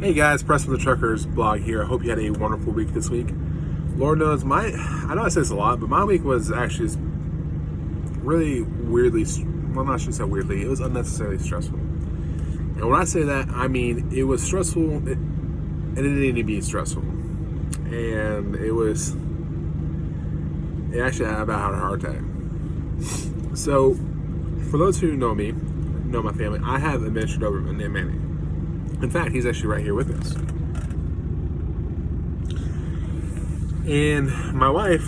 Hey guys, Preston the Truckers blog here. I hope you had a wonderful week this week. Lord knows I know I say this a lot, but my week was actually really weirdly, well, not just so weirdly, it was unnecessarily stressful. And when I say that, I mean it was stressful, and it didn't need to be stressful. And it actually had about had a heart attack. So, for those who know me, know my family, I have a adventure over named Manny. In fact, he's actually right here with us. And my wife,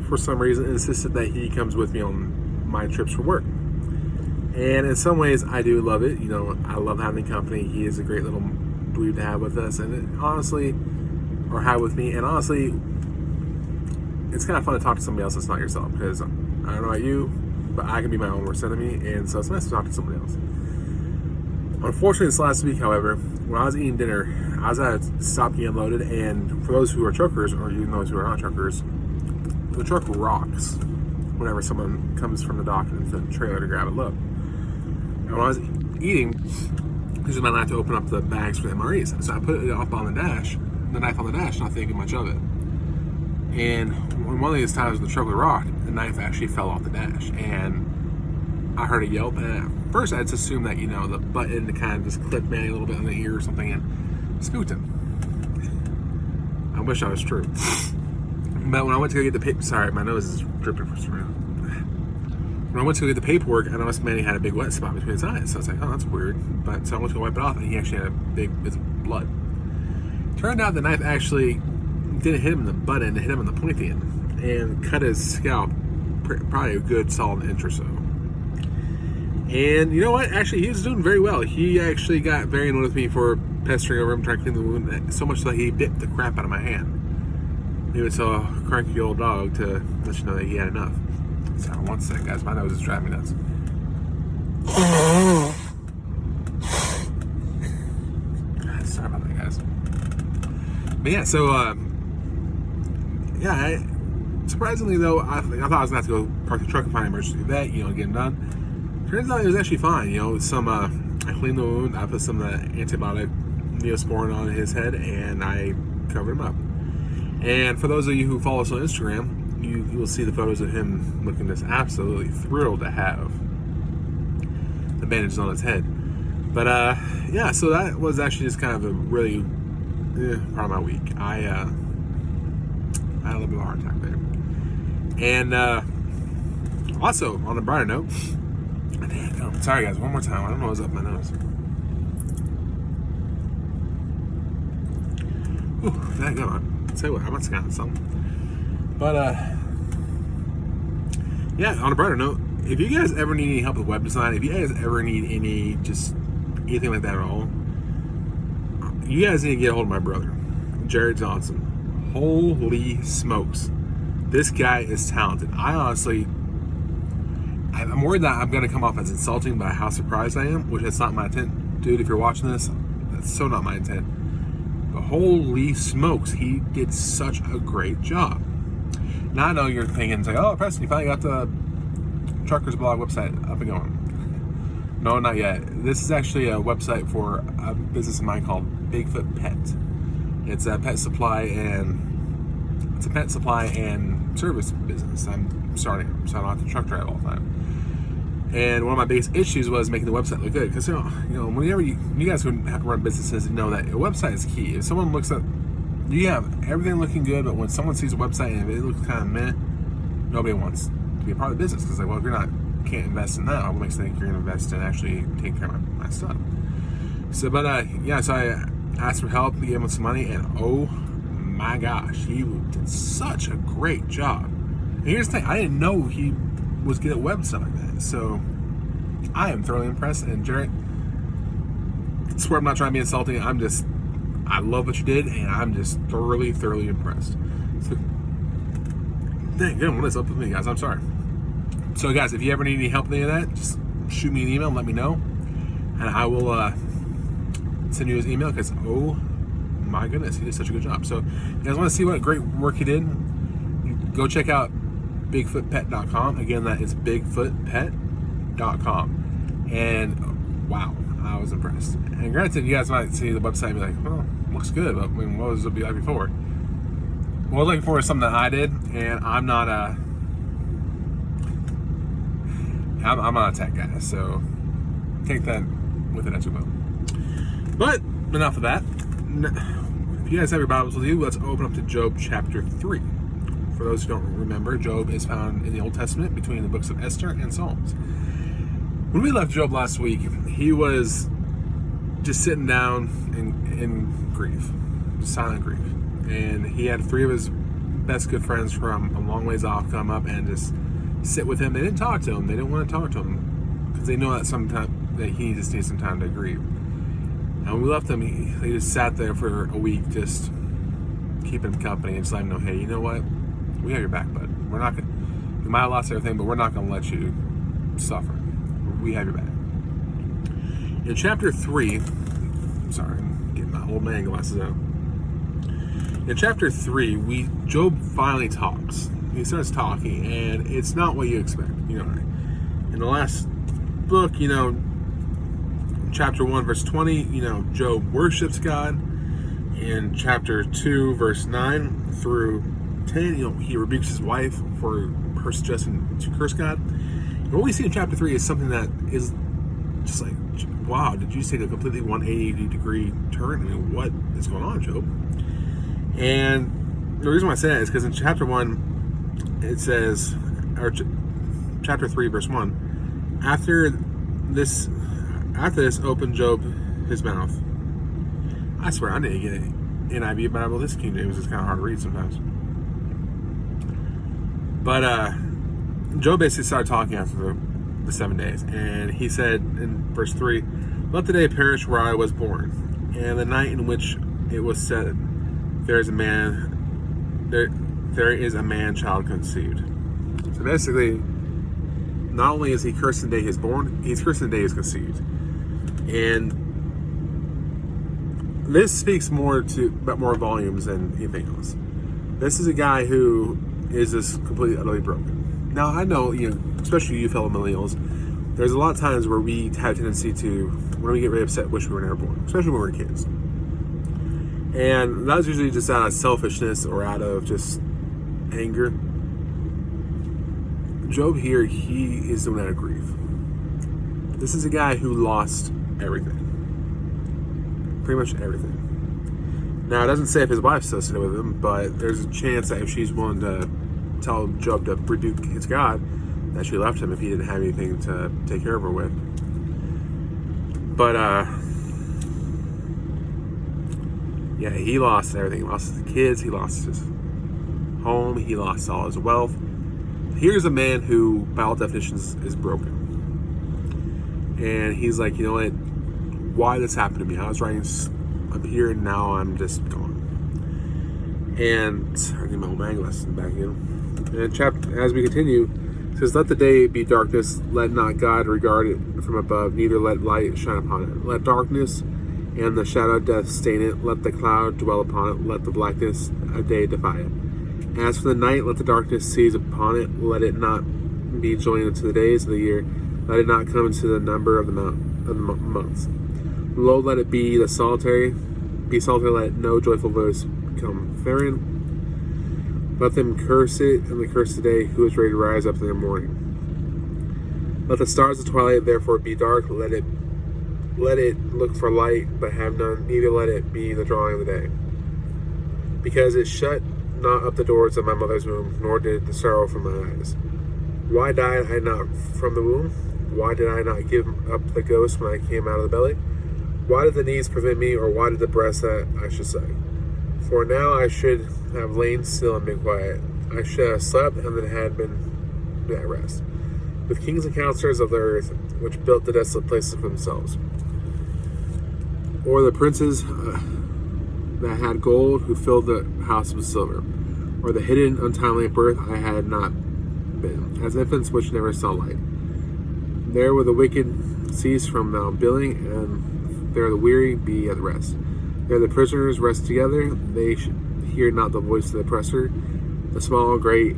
for some reason, insisted that he comes with me on my trips for work. And in some ways, I do love it. You know, I love having company. He is a great little dweeb to have with us. And have with me. And honestly, it's kind of fun to talk to somebody else that's not yourself. Because I don't know about you, but I can be my own worst enemy. And so it's nice to talk to somebody else. Unfortunately, this last week, however, when I was eating dinner, I was at a stop getting loaded, and for those who are truckers, or even those who are not truckers, the truck rocks whenever someone comes from the dock into the trailer to grab a load. And when I was eating, this is my knife to open up the bags for the MREs. So I put it up on the knife on the dash, not thinking much of it. And when one of these times the truck would rock, the knife actually fell off the dash, and I heard a yelp, and at first I just assumed that, the button kind of just clipped Manny a little bit in the ear or something and spooked him. I wish that was true. But when I went to go get the paper, sorry, my nose is dripping for some reason. When I went to go get the paperwork, I noticed Manny had a big wet spot between his eyes. So I was like, oh, that's weird. But so I went to go wipe it off, and he actually had a big bit of blood. Turned out the knife actually didn't hit him in the butt end, it hit him in the pointy end and cut his scalp probably a good solid inch or so. And you know what? Actually, he was doing very well. He actually got very annoyed with me for pestering over him, trying to clean the wound, so much that he bit the crap out of my hand. He was a cranky old dog to let you know that he had enough. So, one sec, guys. My nose is driving me nuts. Sorry about that, guys. But yeah, so, surprisingly, though, I thought I was going to have to go park the truck and find an emergency vet, get him done. Turns out it was actually fine. I cleaned the wound, I put some of the antibiotic Neosporin on his head, and I covered him up. And for those of you who follow us on Instagram, you will see the photos of him looking just absolutely thrilled to have the bandages on his head. But so that was actually just kind of a really part of my week. I had a little bit of a heart attack there. And also, on a brighter note, sorry guys, one more time. I don't know what's up my nose. Ooh, that go on. Say what, I must have gotten something. But on a brighter note, if you guys ever need any help with web design, if you guys ever need anything like that at all, you guys need to get a hold of my brother, Jared Johnson. Holy smokes. This guy is talented. I'm worried that I'm going to come off as insulting by how surprised I am, which is not my intent. Dude, if you're watching this, that's so not my intent. But holy smokes, he did such a great job. Now I know you're thinking, oh, Preston, you finally got the Truckers Blog website up and going. No, not yet. This is actually a website for a business of mine called Bigfoot Pet. It's a pet supply and service business. I'm starting, so I don't have to truck drive all the time. And one of my biggest issues was making the website look good. Because, whenever you guys who run businesses know that a website is key. If someone looks at, you have everything looking good, but when someone sees a website and if it looks kind of meh, nobody wants to be a part of the business. Because, if you're can't invest in that, what makes you think you're going to invest in actually taking care of my stuff? So, so I asked for help, gave him some money, and oh my gosh, he did such a great job. And here's the thing, I didn't know he was good at web stuff like that. So I am thoroughly impressed. And Jared, I swear I'm not trying to be insulting. I love what you did, and I'm just thoroughly impressed. So dang, what is up with me, guys? I'm sorry. So guys, if you ever need any help with any of that, just shoot me an email and let me know, and I will send you his email, because oh my goodness, he did such a good job. So if you guys want to see what great work he did, go check out bigfootpet.com. Again, that is bigfootpet.com. And wow, I was impressed. And granted, you guys might see the website and be like, well, looks good, but I mean, what was it be like before? What I was looking for is something that I did, and I'm not a tech guy, so take that with it as you will. But enough of that. If you guys have your Bibles with you, let's open up to Job chapter 3. For those who don't remember, Job is found in the Old Testament between the books of Esther and Psalms. When we left Job last week, he was just sitting down in grief, silent grief. And he had 3 of his best good friends from a long ways off come up and just sit with him. They didn't talk to him. They didn't want to talk to him because they know that he just needs some time to grieve. And when we left him, they just sat there for a week, just keeping him company and just let him know, hey, you know what? We have your back, bud. We're not gonna. You might have lost everything, but we're not gonna let you suffer. We have your back. In chapter 3, sorry, I'm getting my old man glasses out. In chapter 3, Job finally talks. He starts talking, and it's not what you expect. In the last book, chapter 1, verse 20, Job worships God. In chapter 2, verse 9 through 10, he rebukes his wife for her suggesting to curse God. And what we see in chapter 3 is something that is just like, wow, did you just take a completely 180-degree turn? I mean, what is going on, Job? And the reason why I say that is because in chapter 1, it says, or chapter 3, verse 1, after this opened Job his mouth. I swear, I need to get an NIV Bible. This King James is kind of hard to read sometimes. But Job basically started talking after the 7 days. And he said in verse 3, let the day perish where I was born, and the night in which it was said, there is a man child conceived. So basically, not only is he cursing the day he's born, he's cursing the day he's conceived. And this speaks more volumes than anything else. This is a guy who is just completely, utterly broken. Now, I know, especially you fellow millennials, there's a lot of times where we have a tendency to, when we get really upset, wish we were never born, especially when we're kids. And that's usually just out of selfishness or out of just anger. Job here, he is doing out of grief. This is a guy who lost everything. Pretty much everything. Now, it doesn't say if his wife's still sitting with him, but there's a chance that if she's willing to tell Job to rebuke his God, that she left him if he didn't have anything to take care of her with. But, yeah, he lost everything. He lost his kids, he lost his home, he lost all his wealth. Here's a man who, by all definitions, is broken. And he's like, you know what? Why this happened to me? I was writing up here, and now I'm just gone. And I need my old man glasses back in. And as we continue, it says, let the day be darkness, let not God regard it from above, neither let light shine upon it. Let darkness and the shadow of death stain it, let the cloud dwell upon it, let the blackness of day defy it. As for the night, let the darkness seize upon it, let it not be joined into the days of the year, let it not come into the number of the months. Lo, let it be solitary, let no joyful voice become therein. Let them curse it, and the curse the day, who is ready to rise up in the morning. Let the stars of twilight therefore be dark, let it look for light, but have none, neither let it be the drawing of the day. Because it shut not up the doors of my mother's womb, nor did the sorrow from my eyes. Why died I not from the womb? Why did I not give up the ghost when I came out of the belly? Why did the knees prevent me, or why did the breast that I should say? For now I should have lain still and been quiet. I should have slept, and then had been at rest. With kings and counselors of the earth, which built the desolate places for themselves. Or the princes that had gold, who filled the house with silver. Or the hidden, untimely birth I had not been, as infants which never saw light. There were the wicked cease from billing, and there the weary be at rest. There the prisoners rest together, they hear not the voice of the oppressor. The small and great,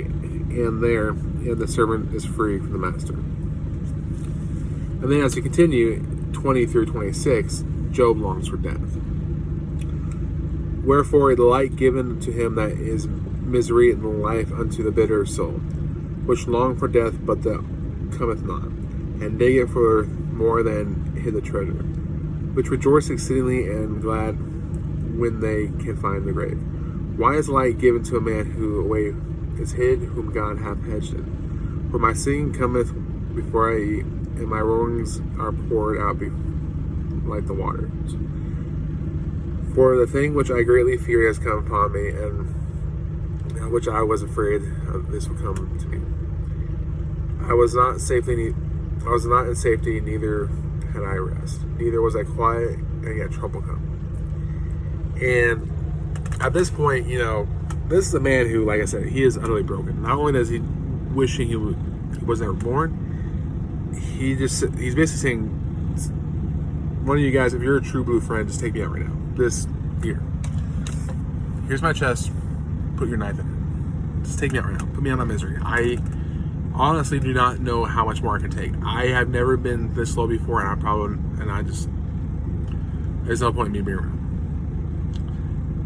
and the servant is free from the master. And then as we continue, 20 through 26, Job longs for death. Wherefore the light given to him that is misery and life unto the bitter soul, which long for death, but that cometh not, and diggeth for more than hid the treasure, which rejoice exceedingly and glad when they can find the grave. Why is light given to a man who away is hid, whom God hath hedged it? For my singing cometh before I eat, and my roarings are poured out like the waters. For the thing which I greatly feared has come upon me, and which I was afraid of, this will come to me. I was not in safety, neither had I rest. Neither was I quiet, and yet trouble come. And at this point, this is a man who, like I said, he is utterly broken. Not only does he wishing he was never born, he's basically saying, one of you guys, if you're a true blue friend, just take me out right now. Here's my chest, put your knife in it. Just take me out right now. Put me out of my misery. I honestly do not know how much more I can take. I have never been this low before, there's no point in me being around.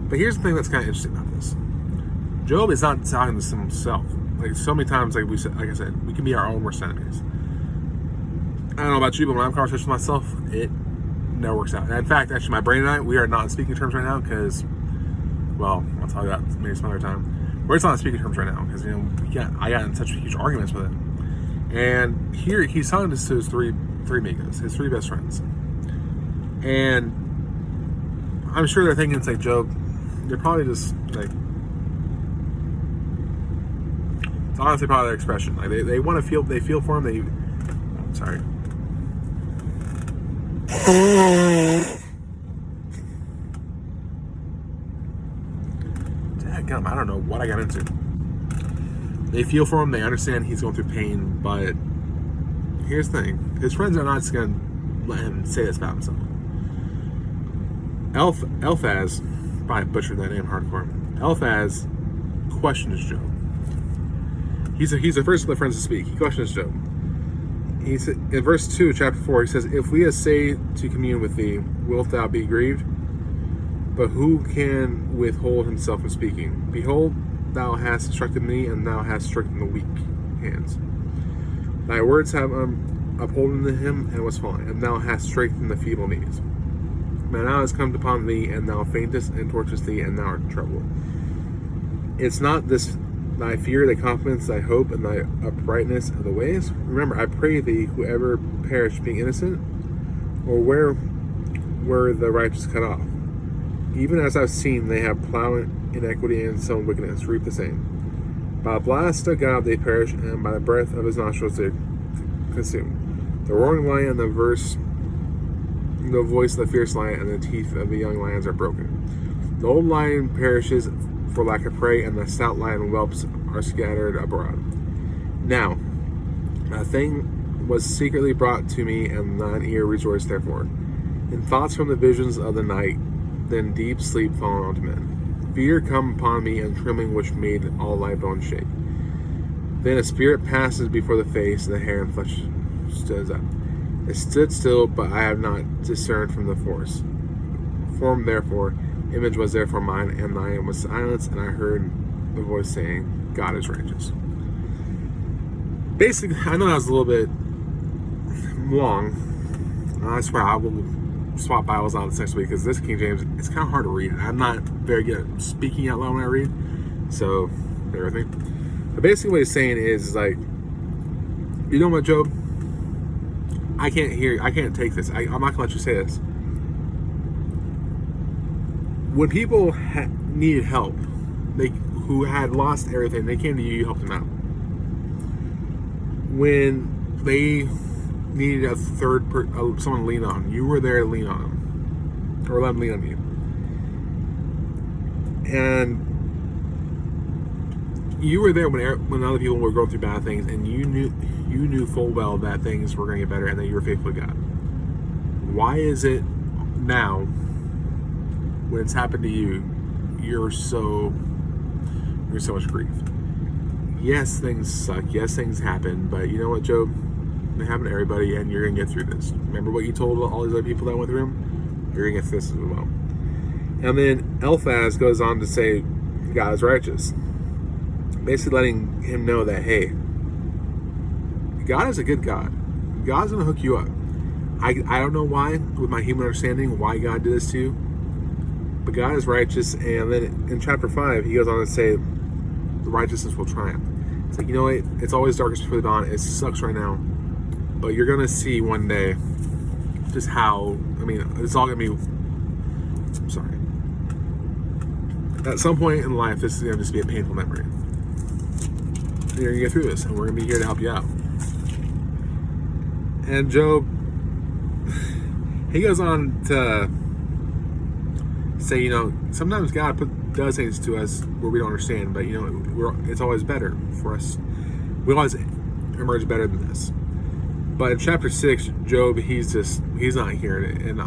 But here's the thing that's kind of interesting about this. Job is not talking to himself. Like so many times, like I said, we can be our own worst enemies. I don't know about you, but when I'm in conversation with myself, it never works out. And in fact, actually, my brain and I, we are not on speaking terms right now because, well, I'll tell you that maybe some other time. We're just not on speaking terms right now because I got in such huge arguments with him. And here he's talking to his three amigos, his three best friends, and I'm sure they're thinking, it's like, Job, they're probably just like, it's honestly probably their expression. Like they want to feel, they feel for him. Sorry. Dadgum, I don't know what I got into. They feel for him, they understand he's going through pain, but here's the thing. His friends are not just going to let him say this about himself. Eliphaz, probably butchered that name hardcore. Eliphaz questions Job. He's the first of the friends to speak. He questions Job. He said, in verse 2, chapter 4, he says, if we essay to commune with thee, wilt thou be grieved? But who can withhold himself from speaking? Behold, thou hast instructed me, and thou hast strengthened the weak hands. Thy words have upholden him, and was fallen, and thou hast strengthened the feeble knees. But now has come upon thee, and thou faintest, and torturest thee, and thou art troubled. It's not this thy fear, thy confidence, thy hope, and thy uprightness of the ways. Remember, I pray thee, whoever perished being innocent, or where were the righteous cut off? Even as I've seen, they have plowed iniquity and sown wickedness, reap the same. By the blast of God they perish, and by the breath of his nostrils they consume. The roaring lion, the voice of the fierce lion, and the teeth of the young lions are broken. The old lion perishes for lack of prey, and the stout lion whelps are scattered abroad. Now, a thing was secretly brought to me, and thine ear rejoiced therefore. In thoughts from the visions of the night, then deep sleep fallen onto men. Fear come upon me, and trembling which made all thy bones shake. Then a spirit passes before the face, and the hair and flesh stood up. It stood still, but I have not discerned from the form therefore. Image was therefore mine, and thine was silence, and I heard the voice saying, God is righteous. Basically, I know that was a little bit long. I swear I will swap Bibles out this next week, because this King James, it's kind of hard to read. I'm not very good at speaking out loud when I read, so bear with me. But basically what he's saying is like, you know what, Job? I can't hear you. I can't take this. I'm not going to let you say this. When people needed help, who had lost everything, they came to you, you helped them out. When they needed a someone to lean on, you were there to lean on them, or let them lean on you. And you were there when other people were going through bad things, and you knew full well that things were going to get better, and that you were faithful to God. Why is it now, when it's happened to you, you're so much grief? Yes, things suck. Yes, things happen. But you know what, Job? They happen to everybody, and you're gonna get through this. Remember what you told all these other people that went through them? You're gonna get through this as well. And then Eliphaz goes on to say, God is righteous. Basically letting him know that, hey, God is a good God. God's gonna hook you up. I don't know why, with my human understanding, why God did this to you. But God is righteous, and then in chapter 5, he goes on to say, the righteousness will triumph. It's like, you know what? It's always darkest before the dawn. It sucks right now. But you're going to see one day just how, it's all going to be, I'm sorry. At some point in life, this is going to just be a painful memory. And you're going to get through this, and we're going to be here to help you out. And Job, he goes on to say, sometimes God does things to us where we don't understand, but it's always better for us. We always emerge better than this. But in chapter 6, Job, he's not hearing it, and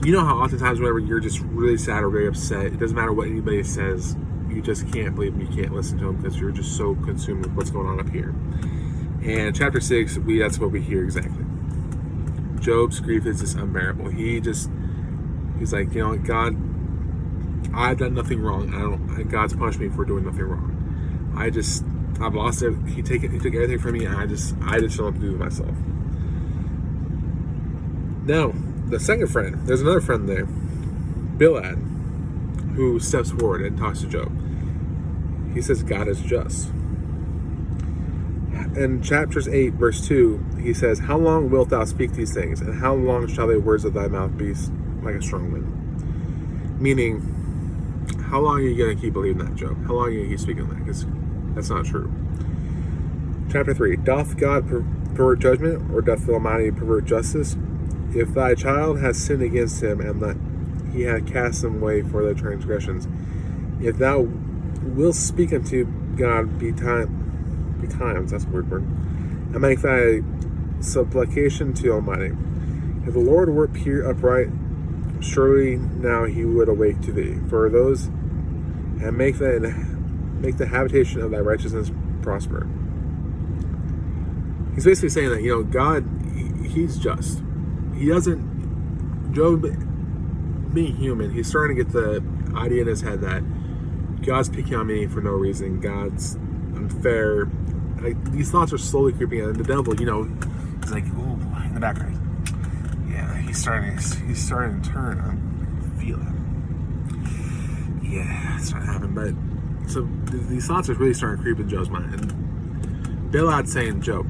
you know how oftentimes whenever you're just really sad or very upset, it doesn't matter what anybody says, you just can't believe them, you can't listen to them because you're just so consumed with what's going on up here. And chapter 6, that's what we hear exactly. Job's grief is just unbearable. He's like, God, I've done nothing wrong. God's punished me for doing nothing wrong. I've lost it. He took everything from me, and I just don't know what to do with myself. Now, the second friend, there's another friend there, Bildad, who steps forward and talks to Job. He says, God is just. In chapters 8, verse 2, he says, how long wilt thou speak these things, and how long shall the words of thy mouth be like a strong wind? Meaning, how long are you going to keep believing that, Job? How long are you going to keep speaking that? Because that's not true. Chapter 3, doth God pervert judgment, or doth the Almighty pervert justice? If thy child has sinned against him, and that he hath cast them away for their transgressions, if thou wilt speak unto God betimes, that's a weird word, and make thy supplication to Almighty. If the Lord were pure upright, surely now he would awake to thee. For those, and make the habitation of thy righteousness prosper. He's basically saying that, God, he's just. He doesn't, Job, being human, he's starting to get the idea in his head that God's picking on me for no reason. God's unfair. These thoughts are slowly creeping in, and the devil, he's like, oh, in the background. Yeah, he's starting to turn. I feel it. Yeah, it's starting to happen. But so these thoughts are really starting to creep in Job's mind. And Bildad's saying, Job,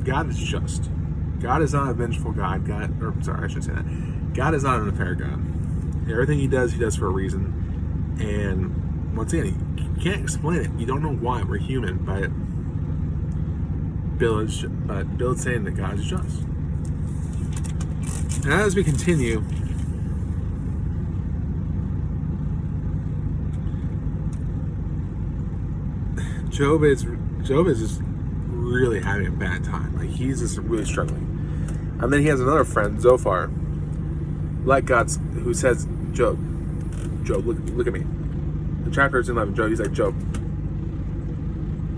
God is just. God is not a vengeful God. I shouldn't say that. God is not an unfair God. Everything he does for a reason. And once again, you can't explain it. You don't know why. We're human, but Bildad's saying that God is just. And as we continue, Job is just really having a bad time. Like, he's just really struggling. And then he has another friend, Zophar, who says, Job, look at me. The chapter is in 11. Job, he's like, Job,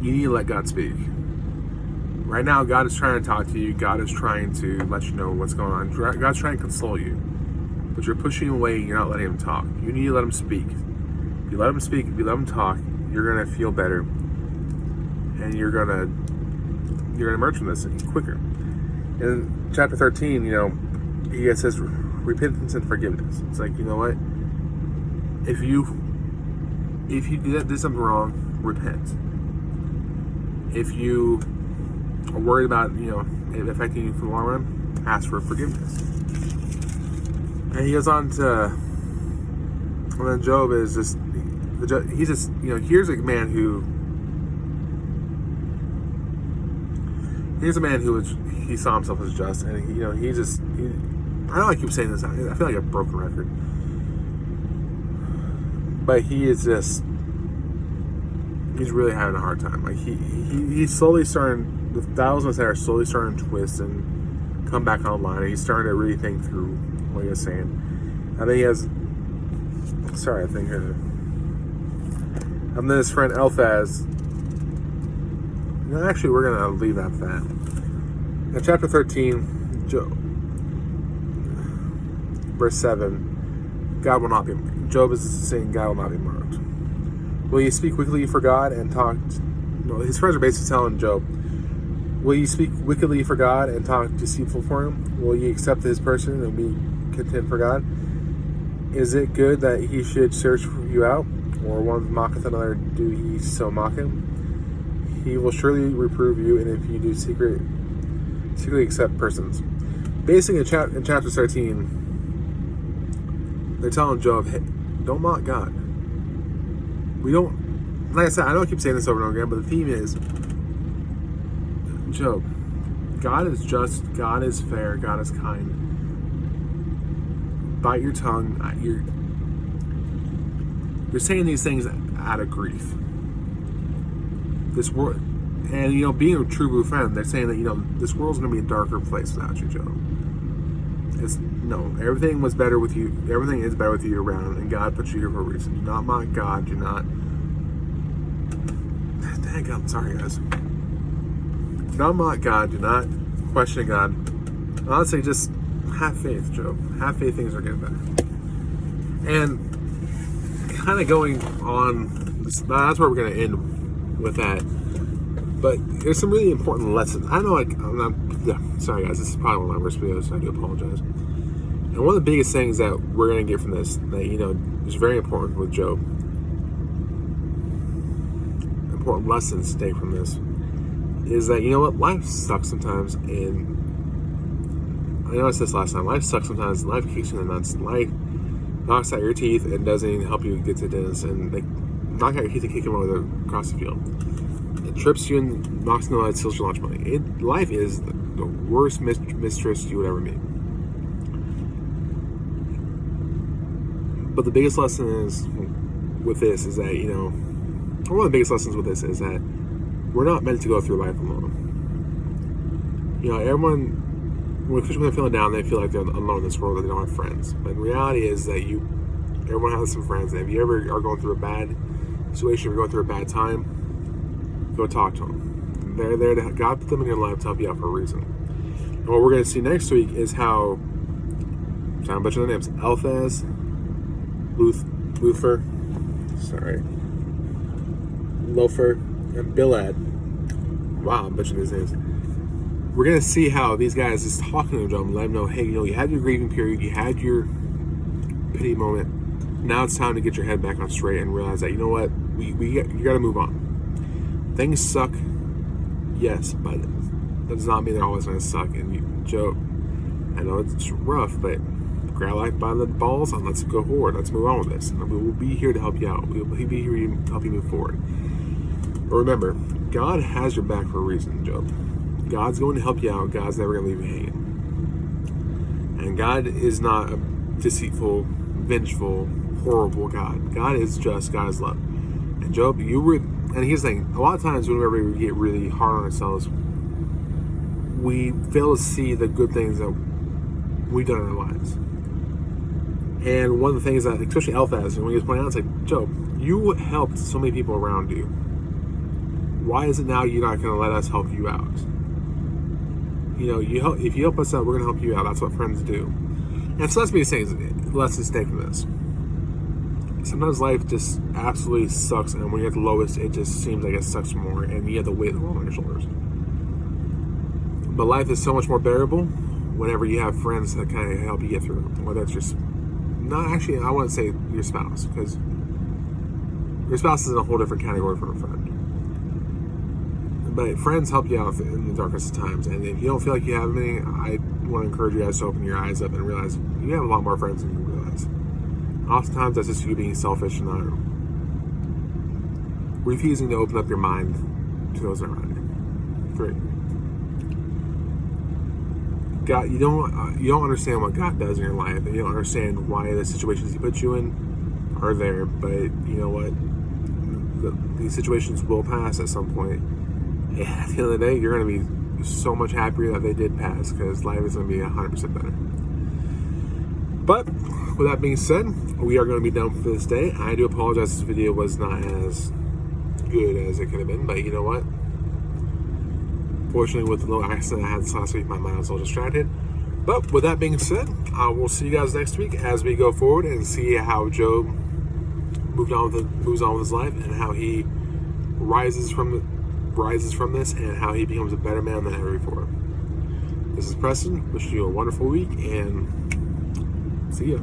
you need to let God speak. Right now, God is trying to talk to you. God is trying to let you know what's going on. God's trying to console you. But you're pushing away and you're not letting him talk. You need to let him speak. If you let him speak, if you let him talk, you're going to feel better. And you're going to emerge from this quicker. In chapter 13, he says repentance and forgiveness. It's like, you know what? If you did something wrong, repent. If you are worried about, it affecting you for the long run, ask for forgiveness. And he goes on to, and then Job is just, here's a man who he saw himself as just, and I know I keep saying this, I feel like a broken record, but he's really having a hard time. Like, he's slowly starting, the thousands that are slowly starting to twist and come back online, and he's starting to really think through what he was saying. And then he has, and then his friend Eliphaz Actually, we're going to leave that at that. In chapter 13, verse 7, Job is saying God will not be mocked. Will you speak wickedly for God and talk... his friends are basically telling Job, will you speak wickedly for God and talk deceitful for him? Will you accept his person and be content for God? Is it good that he should search you out? Or one mocketh another, do he so mock him? He will surely reprove you, and if you do secretly accept persons. Basically, in chapter 13, they're telling Job, hey, don't mock God. We don't, like I said, I know I keep saying this over and over again, but the theme is, Job, God is just, God is fair, God is kind. Bite your tongue. You're saying these things out of grief. This world, and being a true blue friend, they're saying that this world's going to be a darker place without you, Job. Everything was better with you. Everything is better with you around, and God put you here for a reason. Do not mock God. Do not. Dang, I'm sorry, guys. Do not mock God. Do not question God. Honestly, just have faith, Job. Have faith. Things are getting better. And kind of going on, that's where we're going to end with that. But there's some really important lessons. I know, sorry guys, this is probably one of my worst videos, so I do apologize. And one of the biggest things that we're going to get from this, that is very important with Job, important lessons to take from this, is that life sucks sometimes. And I know I said this last time, life sucks sometimes. Life kicks you in the nuts. Life knocks out your teeth and doesn't even help you get to the dentist, and they knock out your teeth and kick them over across the field. It trips you and knocks in the light, steals your lunch money. Life is the worst mistress you would ever meet. But the biggest lesson with this is that, one of the biggest lessons with this is that we're not meant to go through life alone. Everyone, when they're feeling down, they feel like they're alone in this world, that they don't have friends. But the reality is that everyone has some friends. And if you ever are going through a bad situation, or going through a bad time, go talk to them. They're there to, God put them in your life to help you out for a reason. And what we're going to see next week is how, I'm trying to butcher the names, Eliphaz, Luther, Lofer, and Bilad. Wow, I'm butchering these names. We're going to see how these guys is talking to Job and let him know, hey, you had your grieving period, you had your pity moment. Now it's time to get your head back on straight and realize that, you got to move on. Things suck, yes, but that does not mean they're always going to suck. And Job, I know it's rough, but grab life by the balls and let's go forward. Let's move on with this. And we will be here to help you out. We will be here to help you move forward. But remember, God has your back for a reason, Job. God's going to help you out. God's never going to leave you hanging. And God is not a deceitful, vengeful, horrible God. God is just. God is love. And Job, and here's the thing, a lot of times whenever we get really hard on ourselves, we fail to see the good things that we've done in our lives. And one of the things that, especially Eliphaz, when he was pointing out, it's like, Job, you helped so many people around you. Why is it now you're not going to let us help you out? If you help us out, we're going to help you out. That's what friends do. And so let's be saying, let's just take from this. Sometimes life just absolutely sucks, and when you're at the lowest, it just seems like it sucks more, and you have the weight of the world on your shoulders. But life is so much more bearable whenever you have friends that kind of help you get through. Whether it's I wouldn't say your spouse, because your spouse is in a whole different category from a friend. But friends help you out in the darkest of times, and if you don't feel like you have any, I want to encourage you guys to open your eyes up and realize you have a lot more friends than you realize. Oftentimes that's just you being selfish and not refusing to open up your mind to those around you. 3. God, you don't understand what God does in your life, and you don't understand why the situations He puts you in are there. But you know what? These situations will pass at some point. And at the end of the day, you're going to be so much happier that they did pass, because life is going to be 100% better. But with that being said, we are going to be done for this day. I do apologize this video was not as good as it could have been, but you know what? Fortunately, with the little accident I had this last week, my mind was a little distracted. But with that being said, I will see you guys next week as we go forward and see how Job moves on with his life, and how he rises from this, and how he becomes a better man than ever before. This is Preston. Wishing you a wonderful week, and see ya.